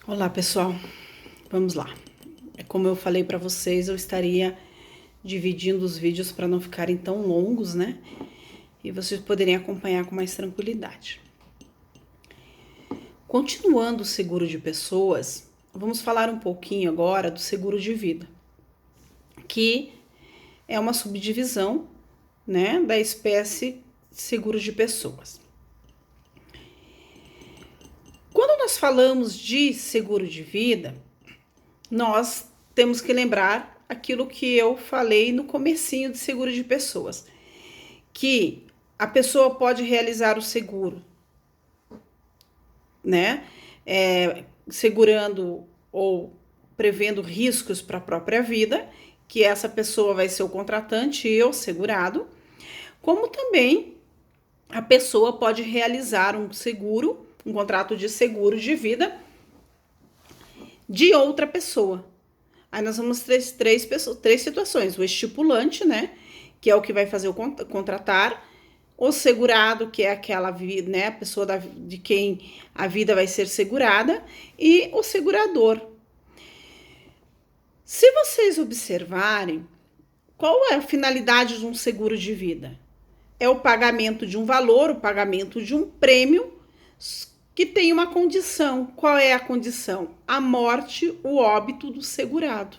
Olá, pessoal. Vamos lá. Como eu falei para vocês, eu estaria dividindo os vídeos para não ficarem tão longos, né? E vocês poderem acompanhar com mais tranquilidade. Continuando o seguro de pessoas, vamos falar um pouquinho agora do seguro de vida, que é uma subdivisão, né, da espécie seguro de pessoas. Quando nós falamos de seguro de vida, nós temos que lembrar aquilo que eu falei no comecinho de seguro de pessoas, que a pessoa pode realizar o seguro, né, segurando ou prevendo riscos para a própria vida, que essa pessoa vai ser o contratante e o segurado, como também a pessoa pode realizar um seguro, um contrato de seguro de vida de outra pessoa. Aí nós vamos ter três situações: o estipulante, né, que é o que vai fazer o contratar; o segurado, que é aquela vida, né, a pessoa de quem a vida vai ser segurada; e o segurador. Se vocês observarem, qual é a finalidade de um seguro de vida? É o pagamento de um valor, o pagamento de um prêmio que tem uma condição. Qual é a condição? A morte, o óbito do segurado.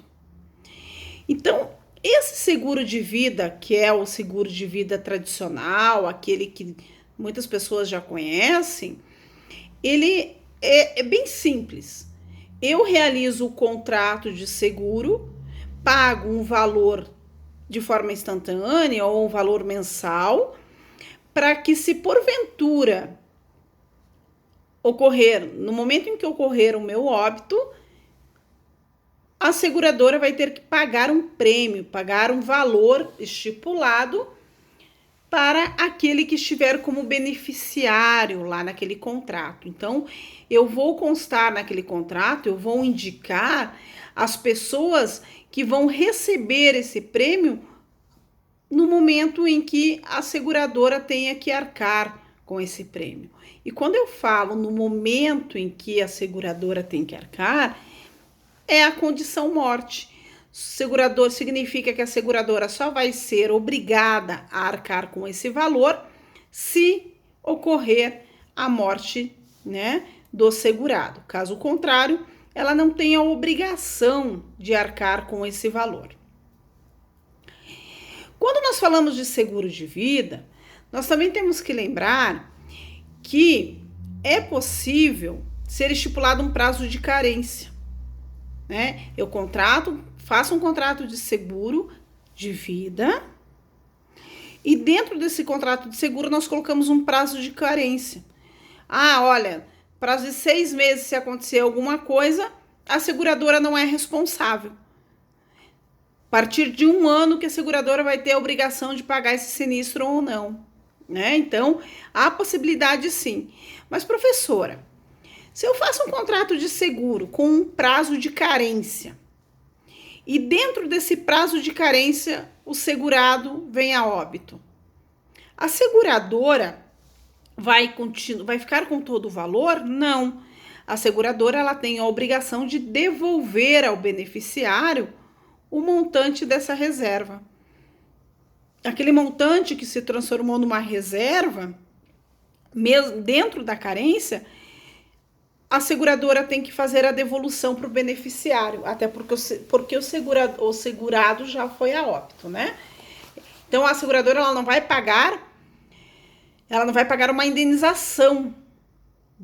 Então, esse seguro de vida, que é o seguro de vida tradicional, aquele que muitas pessoas já conhecem, ele é bem simples. Eu realizo o contrato de seguro, pago um valor de forma instantânea ou um valor mensal, para que, se porventura ocorrer, no momento em que ocorrer o meu óbito, a seguradora vai ter que pagar um prêmio, pagar um valor estipulado para aquele que estiver como beneficiário lá naquele contrato. Então, eu vou constar naquele contrato, eu vou indicar as pessoas que vão receber esse prêmio no momento em que a seguradora tenha que arcar com esse prêmio. E quando eu falo no momento em que a seguradora tem que arcar, é a condição morte. Segurador significa que a seguradora só vai ser obrigada a arcar com esse valor se ocorrer a morte, né, do segurado. Caso contrário, ela não tem a obrigação de arcar com esse valor. Quando nós falamos de seguro de vida, nós também temos que lembrar que é possível ser estipulado um prazo de carência, né? Eu faço um contrato de seguro de vida e dentro desse contrato de seguro nós colocamos um prazo de carência. Olha, prazo de 6 meses, se acontecer alguma coisa, a seguradora não é responsável. A partir de 1 ano que a seguradora vai ter a obrigação de pagar esse sinistro ou não, né? Então, há possibilidade sim. Mas, professora, se eu faço um contrato de seguro com um prazo de carência e dentro desse prazo de carência o segurado vem a óbito, a seguradora vai ficar com todo o valor? Não. A seguradora ela tem a obrigação de devolver ao beneficiário o montante dessa reserva. Aquele montante que se transformou numa reserva, mesmo dentro da carência, a seguradora tem que fazer a devolução para o beneficiário, até porque o segurado já foi a óbito, né? Então, a seguradora ela não vai pagar uma indenização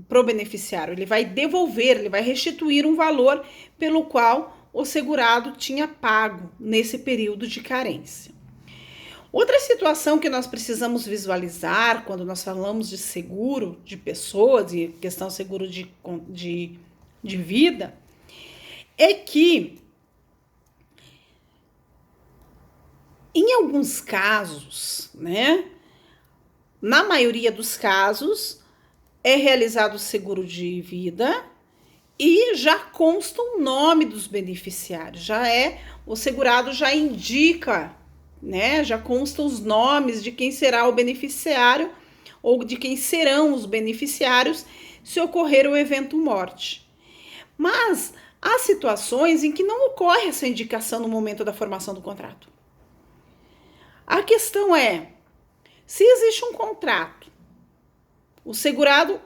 para o beneficiário, ele vai devolver, ele vai restituir um valor pelo qual o segurado tinha pago nesse período de carência. Outra situação que nós precisamos visualizar quando nós falamos de seguro de pessoas e questão seguro de vida é que, em alguns casos, né, na maioria dos casos, é realizado o seguro de vida e já consta o nome dos beneficiários, o segurado já indica, né, já consta os nomes de quem será o beneficiário ou de quem serão os beneficiários se ocorrer o evento morte. Mas há situações em que não ocorre essa indicação no momento da formação do contrato. A questão é, se existe um contrato, o segurado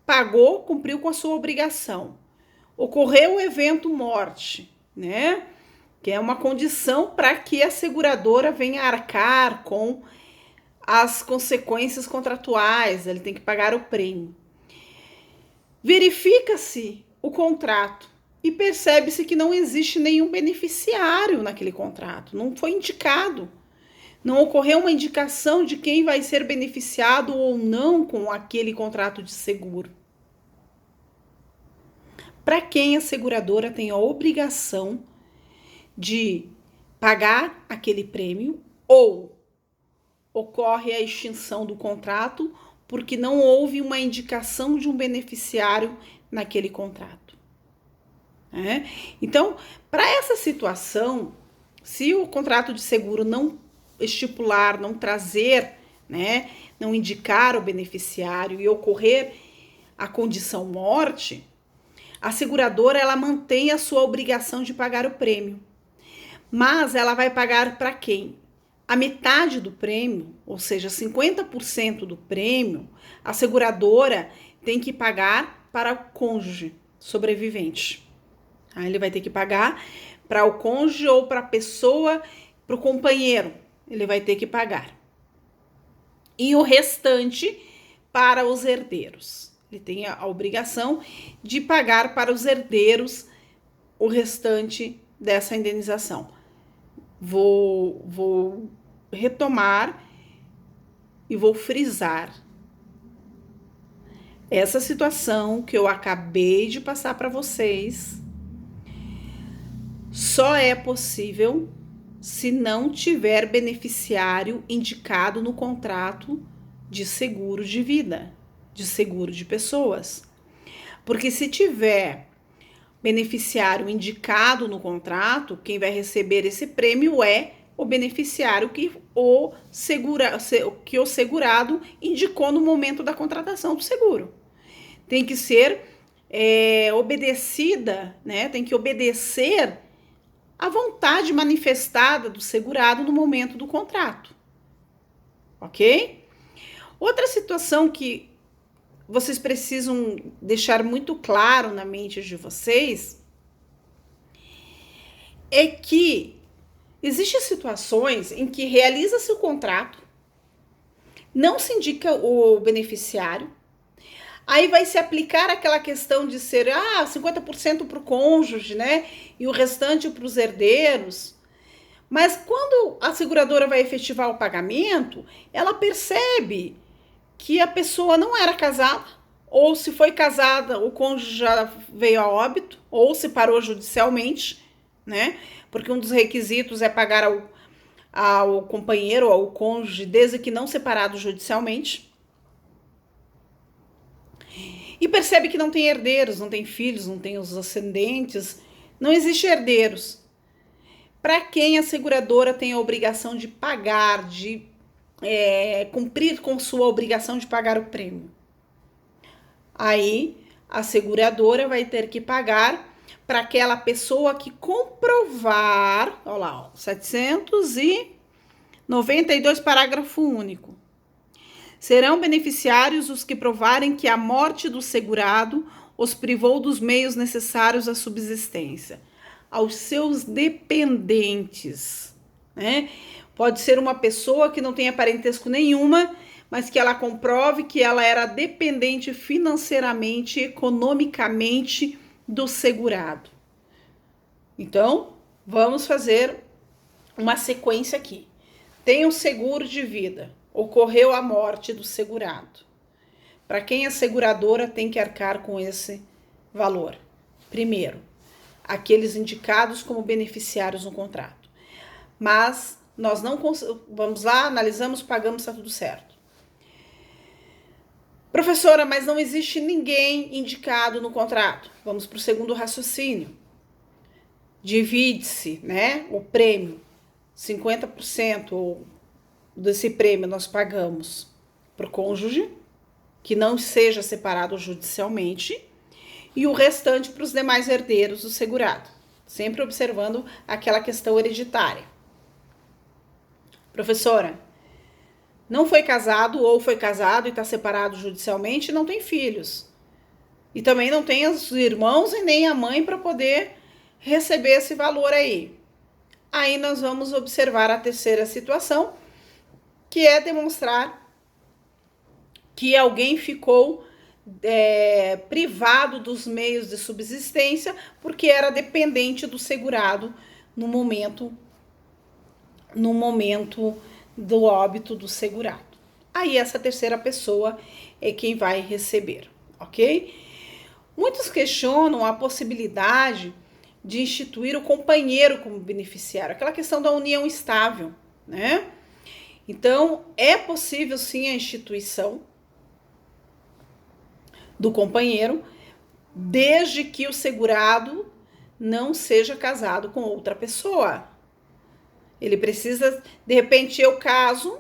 pagou, cumpriu com a sua obrigação, ocorreu o evento morte, né? Que é uma condição para que a seguradora venha arcar com as consequências contratuais, ele tem que pagar o prêmio. Verifica-se o contrato e percebe-se que não existe nenhum beneficiário naquele contrato, não foi indicado. Não ocorreu uma indicação de quem vai ser beneficiado ou não com aquele contrato de seguro. Para quem a seguradora tem a obrigação de pagar aquele prêmio ou ocorre a extinção do contrato porque não houve uma indicação de um beneficiário naquele contrato. Então, para essa situação, se o contrato de seguro não estipular, não trazer, não indicar o beneficiário e ocorrer a condição morte, a seguradora ela mantém a sua obrigação de pagar o prêmio. Mas ela vai pagar para quem? A metade do prêmio, ou seja, 50% do prêmio, a seguradora tem que pagar para o cônjuge sobrevivente. Aí ele vai ter que pagar para o cônjuge ou para a pessoa, para o companheiro, ele vai ter que pagar. E o restante para os herdeiros. Ele tem a obrigação de pagar para os herdeiros o restante dessa indenização. Vou retomar e vou frisar. Essa situação que eu acabei de passar para vocês só é possível se não tiver beneficiário indicado no contrato de seguro de vida, de seguro de pessoas. Porque se tiver beneficiário indicado no contrato, quem vai receber esse prêmio é o beneficiário que o segurado indicou no momento da contratação do seguro. Tem que ser obedecida, tem que obedecer a vontade manifestada do segurado no momento do contrato. Ok? Outra situação que vocês precisam deixar muito claro na mente de vocês é que existem situações em que realiza-se o contrato, não se indica o beneficiário, aí vai se aplicar aquela questão de ser 50% para o cônjuge, e o restante para os herdeiros. Mas quando a seguradora vai efetivar o pagamento, ela percebe que a pessoa não era casada, ou se foi casada, o cônjuge já veio a óbito, ou se parou judicialmente, porque um dos requisitos é pagar ao companheiro ou ao cônjuge desde que não separado judicialmente. E percebe que não tem herdeiros, não tem filhos, não tem os ascendentes, não existe herdeiros. Para quem a seguradora tem a obrigação de pagar, de cumprir com sua obrigação de pagar o prêmio. Aí a seguradora vai ter que pagar para aquela pessoa que comprovar, olha lá, 792, parágrafo único. Serão beneficiários os que provarem que a morte do segurado os privou dos meios necessários à subsistência, aos seus dependentes, Pode ser uma pessoa que não tenha parentesco nenhuma, mas que ela comprove que ela era dependente financeiramente, economicamente do segurado. Então, vamos fazer uma sequência aqui. Tem um seguro de vida, ocorreu a morte do segurado. Para quem a seguradora tem que arcar com esse valor? Primeiro, aqueles indicados como beneficiários no contrato. Mas nós não vamos lá, analisamos, pagamos, está tudo certo. Professora, mas não existe ninguém indicado no contrato. Vamos para o segundo raciocínio. Divide-se, o prêmio. 50% desse prêmio nós pagamos para o cônjuge que não seja separado judicialmente, e o restante para os demais herdeiros do segurado, sempre observando aquela questão hereditária. Professora, não foi casado ou foi casado e está separado judicialmente, não tem filhos. E também não tem os irmãos e nem a mãe para poder receber esse valor aí. Aí nós vamos observar a terceira situação, que é demonstrar que alguém ficou privado dos meios de subsistência porque era dependente do segurado no momento do óbito do segurado. Aí essa terceira pessoa é quem vai receber, ok? Muitos questionam a possibilidade de instituir o companheiro como beneficiário, aquela questão da união estável, né? Então, é possível sim a instituição do companheiro, desde que o segurado não seja casado com outra pessoa. Ele precisa, de repente, eu caso,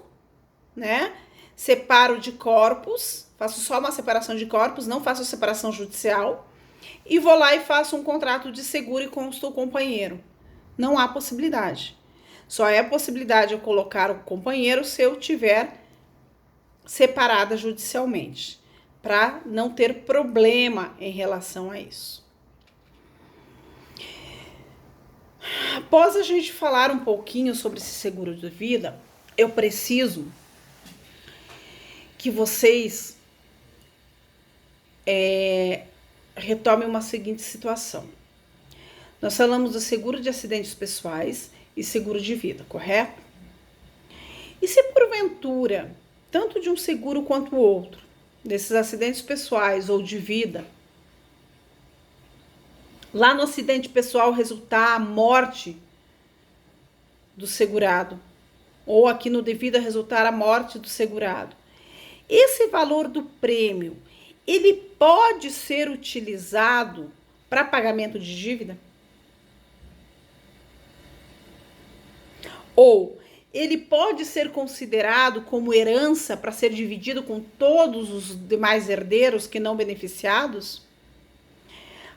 né? Separo de corpos, faço só uma separação de corpos, não faço separação judicial, e vou lá e faço um contrato de seguro e consto o companheiro. Não há possibilidade. Só é possibilidade eu colocar o companheiro se eu tiver separada judicialmente, para não ter problema em relação a isso. Após a gente falar um pouquinho sobre esse seguro de vida, eu preciso que vocês retomem uma seguinte situação. Nós falamos do seguro de acidentes pessoais e seguro de vida, correto? E se porventura, tanto de um seguro quanto o outro, desses acidentes pessoais ou de vida, lá no acidente pessoal resultar a morte do segurado, ou aqui no de vida resultar a morte do segurado, esse valor do prêmio, ele pode ser utilizado para pagamento de dívida? Ou ele pode ser considerado como herança para ser dividido com todos os demais herdeiros que não beneficiados?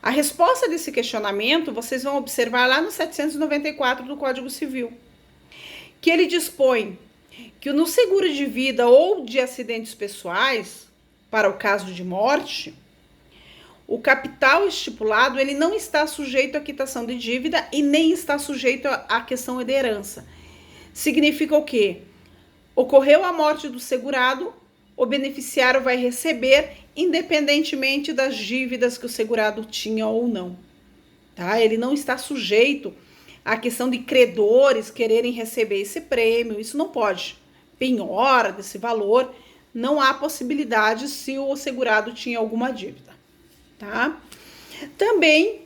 A resposta desse questionamento vocês vão observar lá no 794 do Código Civil, que ele dispõe que no seguro de vida ou de acidentes pessoais, para o caso de morte, o capital estipulado ele não está sujeito à quitação de dívida e nem está sujeito à questão de herança. Significa o quê? Ocorreu a morte do segurado, o beneficiário vai receber independentemente das dívidas que o segurado tinha ou não. Tá? Ele não está sujeito à questão de credores quererem receber esse prêmio, isso não pode. Penhora desse valor, não há possibilidade se o segurado tinha alguma dívida. Tá? Também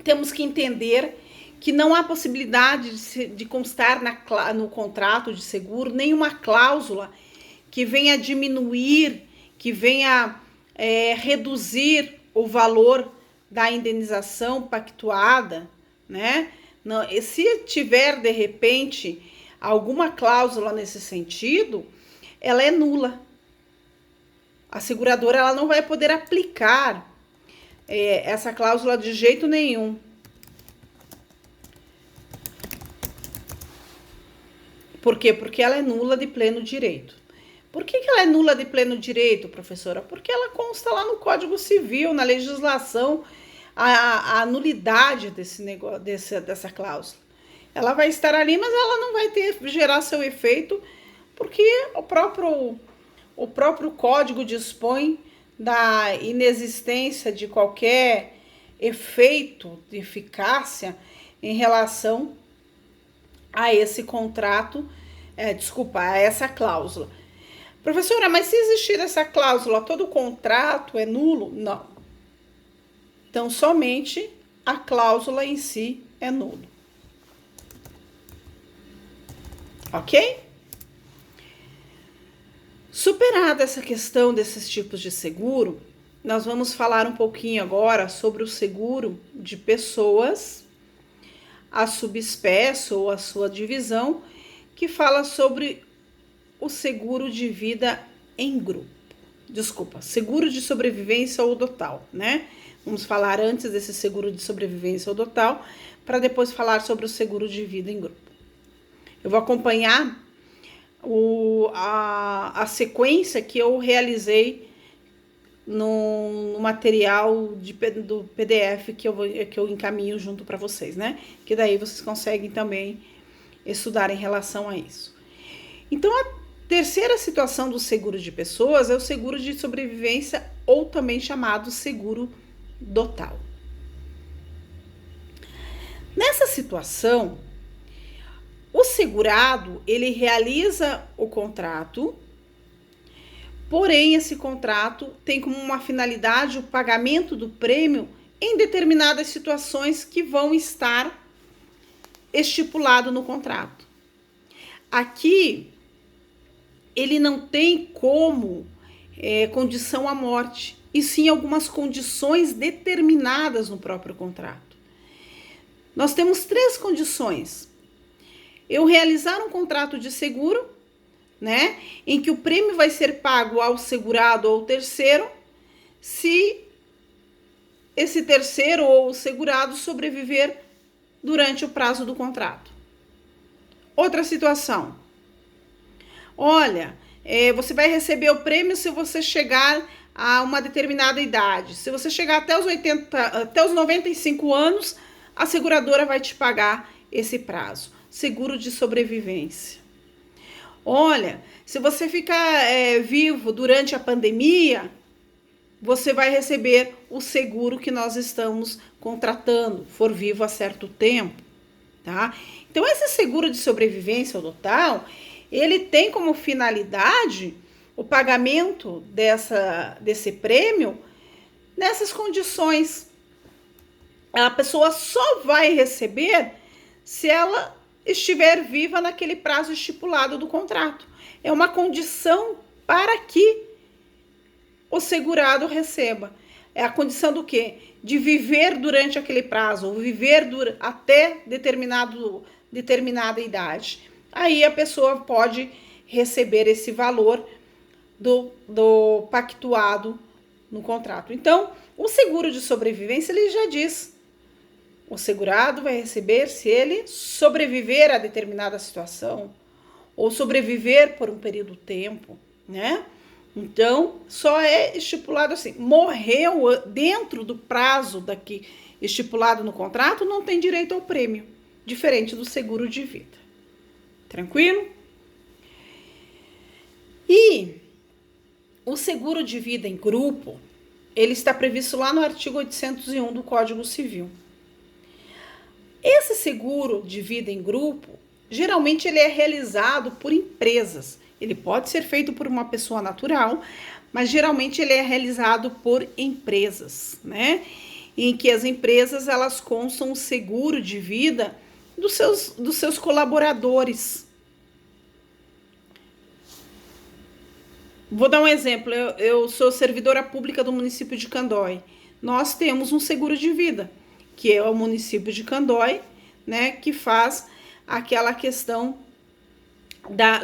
temos que entender que não há possibilidade de constar no contrato de seguro nenhuma cláusula que venha diminuir, que venha reduzir o valor da indenização pactuada, né? Não, e se tiver, de repente, alguma cláusula nesse sentido, ela é nula. A seguradora ela não vai poder aplicar essa cláusula de jeito nenhum. Por quê? Porque ela é nula de pleno direito. Por que ela é nula de pleno direito, professora? Porque ela consta lá no Código Civil, na legislação, a nulidade dessa cláusula. Ela vai estar ali, mas ela não vai gerar seu efeito, porque o próprio Código dispõe da inexistência de qualquer efeito de eficácia em relação a esse contrato, a essa cláusula. Professora, mas se existir essa cláusula, todo contrato é nulo? Não. Então, somente a cláusula em si é nulo. Ok? Superada essa questão desses tipos de seguro, nós vamos falar um pouquinho agora sobre o seguro de pessoas, a subespécie ou a sua divisão, que fala sobre o seguro de vida em grupo. seguro de sobrevivência odotal, né? Vamos falar antes desse seguro de sobrevivência odotal, para depois falar sobre o seguro de vida em grupo. Eu vou acompanhar a sequência que eu realizei no material do PDF que eu encaminho junto para vocês, né? Que daí vocês conseguem também estudar em relação a isso. Então, a terceira situação do seguro de pessoas é o seguro de sobrevivência, ou também chamado seguro dotal. Nessa situação, o segurado, ele realiza o contrato, porém esse contrato tem como uma finalidade o pagamento do prêmio em determinadas situações que vão estar estipulado no contrato. Aqui, ele não tem como condição à morte, e sim algumas condições determinadas no próprio contrato. Nós temos 3 condições. Eu realizar um contrato de seguro, né, em que o prêmio vai ser pago ao segurado ou terceiro, se esse terceiro ou segurado sobreviver durante o prazo do contrato. Outra situação. Olha, você vai receber o prêmio se você chegar a uma determinada idade. Se você chegar até os 95 anos, a seguradora vai te pagar esse prazo. Seguro de sobrevivência. Olha, se você ficar vivo durante a pandemia, você vai receber o seguro que nós estamos contratando, for vivo há certo tempo, tá? Então, esse seguro de sobrevivência total, ele tem como finalidade o pagamento desse prêmio nessas condições. A pessoa só vai receber se ela estiver viva naquele prazo estipulado do contrato. É uma condição para que o segurado receba. É a condição do quê? De viver durante aquele prazo, ou viver até determinada idade. Aí a pessoa pode receber esse valor do pactuado no contrato. Então, o seguro de sobrevivência, ele já diz: o segurado vai receber se ele sobreviver a determinada situação, ou sobreviver por um período de tempo, né? Então, só é estipulado assim: morreu dentro do prazo daqui estipulado no contrato, não tem direito ao prêmio, diferente do seguro de vida. Tranquilo? E o seguro de vida em grupo, ele está previsto lá no artigo 801 do Código Civil. Esse seguro de vida em grupo, geralmente ele é realizado por empresas. Ele pode ser feito por uma pessoa natural, mas geralmente ele é realizado por empresas, né? Em que as empresas, elas constam o seguro de vida dos seus colaboradores. Vou dar um exemplo. Eu sou servidora pública do município de Candói. Nós temos um seguro de vida, que é o município de Candói, né, que faz aquela questão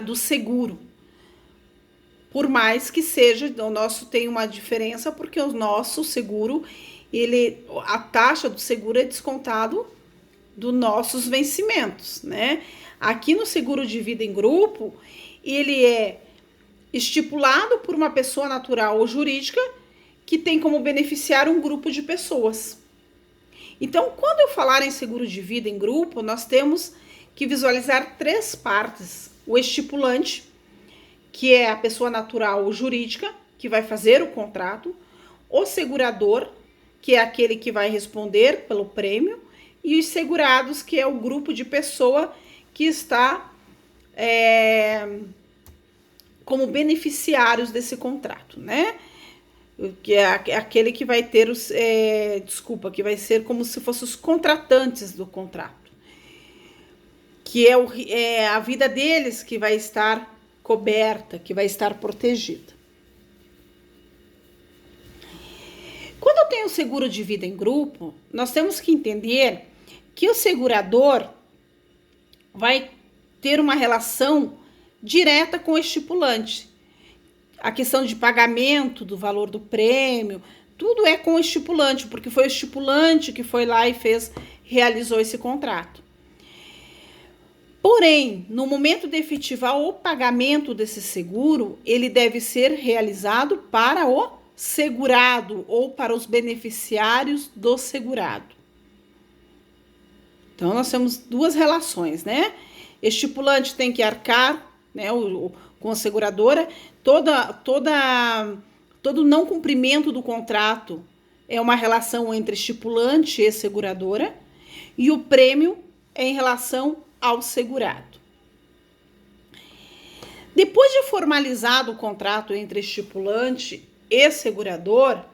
do seguro. Por mais que seja, o nosso tem uma diferença, porque o nosso seguro, a taxa do seguro é descontado dos nossos vencimentos, né? Aqui no seguro de vida em grupo, ele é estipulado por uma pessoa natural ou jurídica que tem como beneficiário um grupo de pessoas. Então, quando eu falar em seguro de vida em grupo, nós temos que visualizar 3 partes. O estipulante, que é a pessoa natural ou jurídica, que vai fazer o contrato. O segurador, que é aquele que vai responder pelo prêmio. E os segurados, que é o grupo de pessoa que está como beneficiários desse contrato, né? Que é aquele que vai ter que vai ser como se fossem os contratantes do contrato, que é a vida deles que vai estar coberta, que vai estar protegida. Quando eu tenho seguro de vida em grupo, nós temos que entender que o segurador vai ter uma relação direta com o estipulante. a questão de pagamento do valor do prêmio, tudo é com o estipulante, porque foi o estipulante que foi lá e realizou esse contrato. Porém, no momento de efetivar o pagamento desse seguro, ele deve ser realizado para o segurado ou para os beneficiários do segurado. Então, nós temos duas relações, né? Estipulante tem que arcar, né, com a seguradora. Todo não cumprimento do contrato é uma relação entre estipulante e seguradora, e o prêmio é em relação ao segurado. Depois de formalizado o contrato entre estipulante e segurador,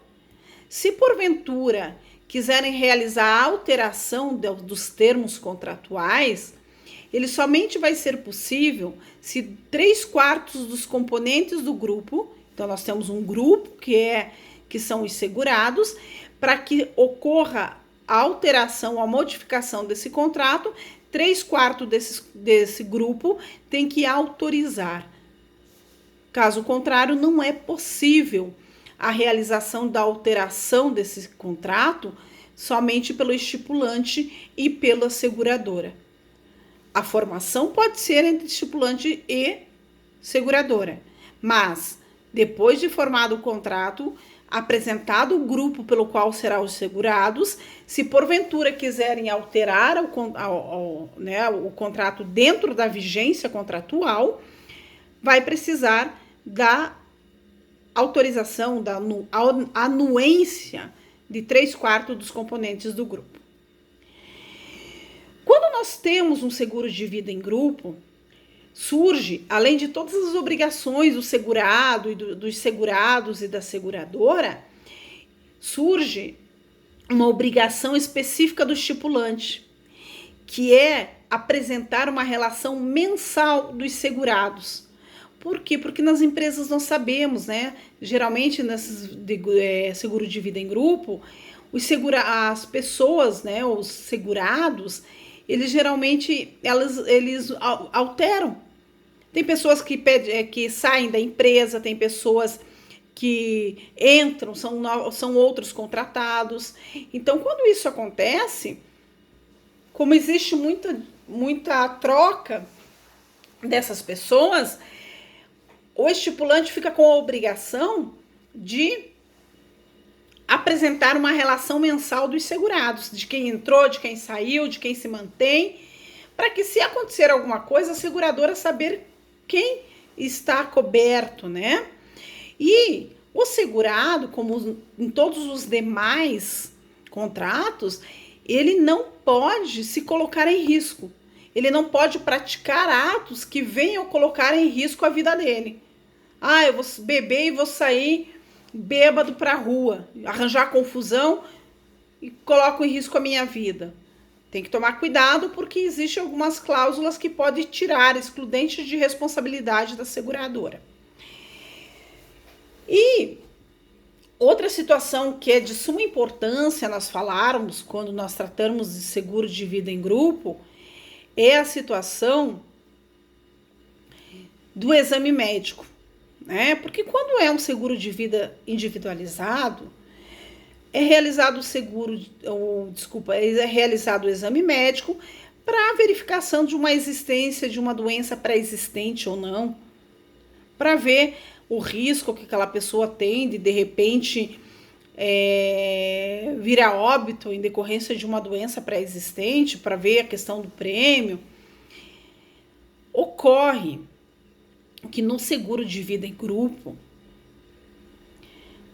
se porventura quiserem realizar a alteração dos termos contratuais, ele somente vai ser possível se 3/4 dos componentes do grupo, então nós temos um grupo que são os segurados, para que ocorra a alteração, a modificação desse contrato, 3/4 desse grupo tem que autorizar. Caso contrário, não é possível a realização da alteração desse contrato somente pelo estipulante e pela seguradora. A formação pode ser entre estipulante e seguradora, mas depois de formado o contrato, apresentado o grupo pelo qual serão os segurados, se porventura quiserem alterar o contrato dentro da vigência contratual, vai precisar da autorização, da anuência de 3/4 dos componentes do grupo. Quando nós temos um seguro de vida em grupo, surge, além de todas as obrigações do segurado e dos segurados e da seguradora, surge uma obrigação específica do estipulante, que é apresentar uma relação mensal dos segurados. Por quê? Porque nas empresas nós sabemos, né? Geralmente, nesses seguro de vida em grupo, as pessoas, né? Os segurados, eles geralmente eles alteram. Tem pessoas que saem da empresa, tem pessoas que entram, são outros contratados. Então, quando isso acontece, como existe muita troca dessas pessoas, o estipulante fica com a obrigação de apresentar uma relação mensal dos segurados, de quem entrou, de quem saiu, de quem se mantém, para que, se acontecer alguma coisa, a seguradora saber quem está coberto, né? E o segurado, como em todos os demais contratos, ele não pode se colocar em risco. Ele não pode praticar atos que venham colocar em risco a vida dele. Eu vou beber e vou sair bêbado para a rua, arranjar confusão e coloco em risco a minha vida. Tem que tomar cuidado, porque existem algumas cláusulas que podem tirar excludentes de responsabilidade da seguradora. E outra situação que é de suma importância nós falarmos quando nós tratamos de seguro de vida em grupo é a situação do exame médico, né? Porque quando é um seguro de vida individualizado, é realizado o exame médico para verificação de uma existência de uma doença pré-existente ou não, para ver o risco que aquela pessoa tem de repente vir a óbito em decorrência de uma doença pré-existente, para ver a questão do prêmio. Ocorre que no seguro de vida em grupo,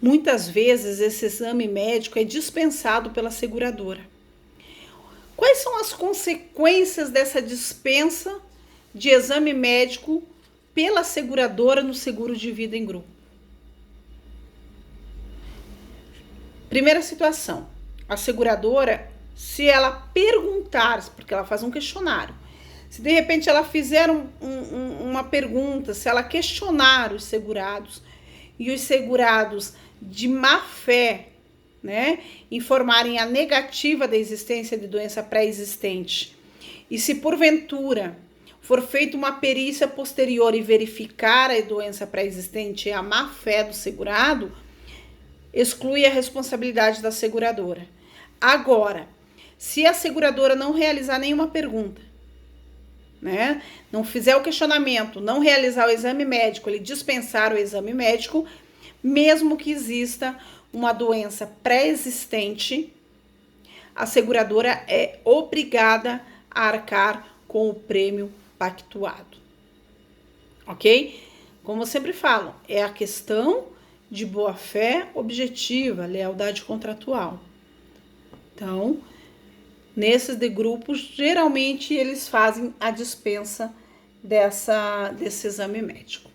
muitas vezes esse exame médico é dispensado pela seguradora. Quais são as consequências dessa dispensa de exame médico pela seguradora no seguro de vida em grupo? Primeira situação, a seguradora, se ela perguntar, porque ela faz um questionário, se de repente ela fizer uma pergunta, se ela questionar os segurados e os segurados de má fé, né, informarem a negativa da existência de doença pré-existente, e se porventura for feita uma perícia posterior e verificar a doença pré-existente e a má-fé do segurado, exclui a responsabilidade da seguradora. Agora, se a seguradora não realizar nenhuma pergunta, né, não fizer o questionamento, não realizar o exame médico, ele dispensar o exame médico, mesmo que exista uma doença pré-existente, a seguradora é obrigada a arcar com o prêmio pactuado, ok? Como eu sempre falo, é a questão de boa-fé objetiva, lealdade contratual. Então, nesses de grupos, geralmente eles fazem a dispensa desse exame médico.